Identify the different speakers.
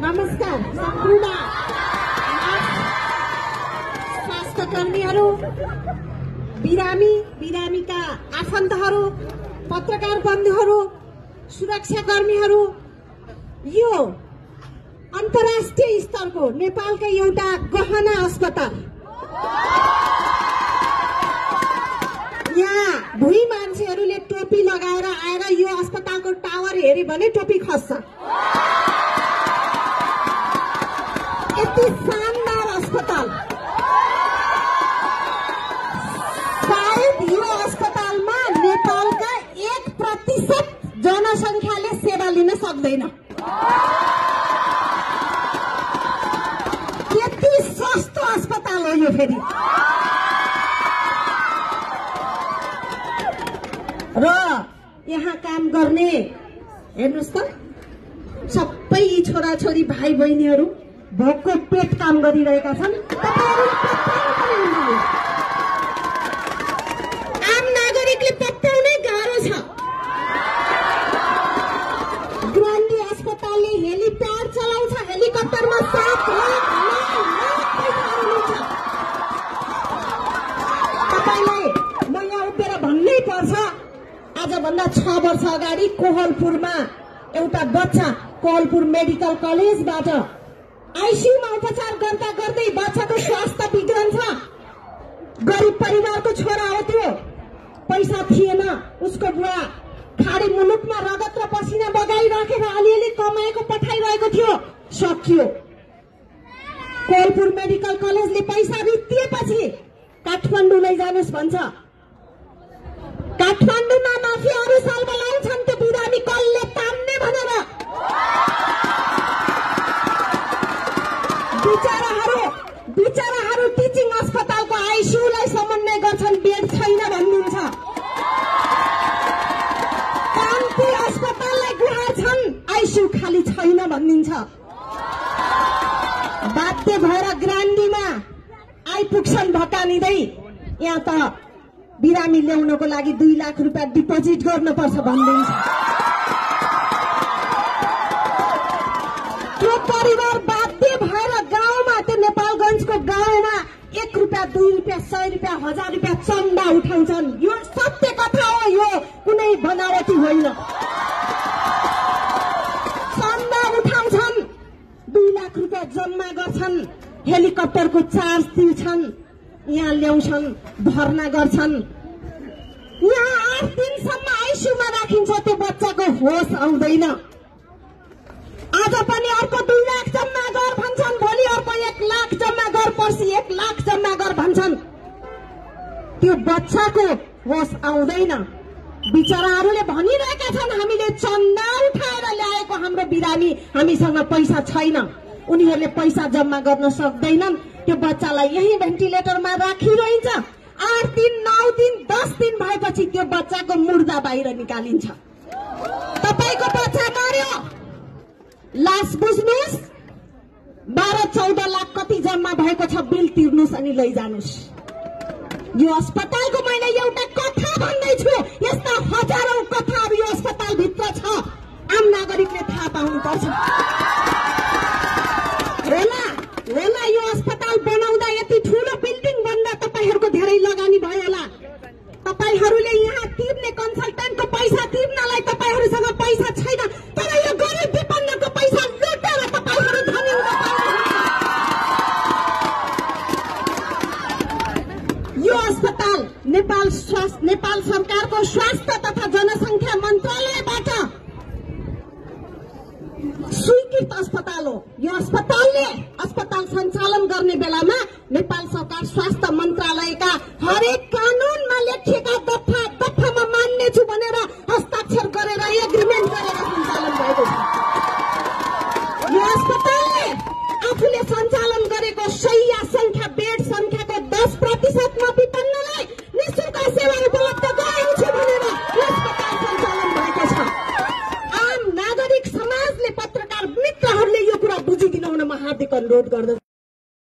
Speaker 1: नमस्कार सम्पूर्ण स्वास्थ्यकर्मीहरू, बिरामीका आफन्तहरू, पत्रकार बन्धुहरू, सुरक्षाकर्मीहरू, यो अन्तर्राष्ट्रिय स्तरको नेपालकै एउटा गहना अस्पताल, यहाँ भुइँ मान्छेहरूले टोपी लगाएर आएर यो अस्पतालको टावर हेरे भने टोपी खस्छ। यति शानदार अस्पताल, सायद यो अस्पतालमा नेपालका 1% जनसङ्ख्याले सेवा लिन सक्दैन। यति सस्तो अस्पताल हो यो फेरि। र यहाँ काम गर्ने हेर्नुस् त, सबै यी छोराछोरी भाइ बहिनीहरू भोकको पेट काम गरिरहेका छन्। आम नागरिकले पत्याउनै गाह्रो छ। ग्रान्डी अस्पतालले हेलिप्याड चलाउँछ, हेलिकप्टरमा 7 लाख तपाईलाई म यहाँ उभिएर भन्नै पर्छ। आजभन्दा 6 वर्ष अगाडि कोहलपुरमा एउटा बच्चा कोहलपुर मेडिकल कलेजबाट आइसियुमा उपचार गर्दा गर्दै बच्चाको स्वास्थ्य बिग्रन्छ। गरिब परिवारको छोरा हो त्यो, पैसा थिएन, उसको बुवा खाडी मुलुकमा रगत र पसिना बगाइराखेर अलिअलि कमाएको पठाइरहेको थियो, सकियो। कोहलपुर मेडिकल कलेजले पैसा रित्तिएपछि काठमाडौँ लैजानुस् भन्छ। काठमाडौँमा माफियाहरू साल बोलाउँछन् त्यो बिरामी कसले तान्ने भनेर। बिचराहरू टिचिङ अस्पतालको आइसियुलाई समन्वय गर्छन्, बेड छैन भन्नुहुन्छ। कान्ति अस्पताललाई गुहार्छन्, आइसियु खाली छैन भनिन्छ। बाध्य भएर ग्रान्डीमा आइपुग्छन् भकानिँदै, यहाँ त बिरामी ल्याउनको लागि 2 लाख रुपियाँ डिपोजिट गर्नुपर्छ भनिदिन्छ। त्यो परिवार बाध्य भएर गाउँमा, त्यो नेपालगञ्जको गाउँमा 1 रुपियाँ 2 रुपियाँ 100 रुपियाँ 1000 रुपियाँ चन्दा उठाउँछन्। यो सत्य कथा हो, यो कुनै बनावटी होइन। चन्दा उठाउँछन्, 2 लाख रुपियाँ जम्मा गर्छन्, हेलिकप्टरको चार्ज तिर्छन्, यहाँ ल्याउँछन्, भर्ना गर्छन्। यहाँ 8 दिनसम्म आइसियुमा राखिन्छ, त्यो बच्चाको होस आउँदैन। आज पनि अर्को 2 लाख जम्मा गर भन्छन्, भोलि अर्को 1 लाख जम्मा गर, पर्सि 1 लाख जम्मा गर भन्छन्। त्यो बच्चाको होस आउँदैन। बिचराहरूले भनिरहेका छन्, हामीले चन्दा उठाएर ल्याएको हाम्रो बिरामी, हामीसँग पैसा छैन। उनीहरूले पैसा जम्मा गर्न सक्दैनन्, त्यो बच्चालाई यही भेन्टिलेटरमा राखिरहन्छ। 8 दिन 9 दिन 10 दिन भएपछि त्यो बच्चाको मुर्दा बाहिर निकालिन्छ। तपाईको बच्चा मर्यो, लास बुझ्नुस्, 12-14 लाख कति जम्मा भएको छ, बिल तिर्नुस् अनि लैजानुस्। यो अस्पतालको मैले एउटा कथा भन्दैछु, यस्ता हजारौं कथाहरू यो अस्पतालभित्र छ, आम नागरिकले थाहा पाउनुपर्छ। होला यो अस्पताल बनाउँदा, यति ठूलो बिल्डिङ बन्दा तपाईहरूको धेरै लगानी भयो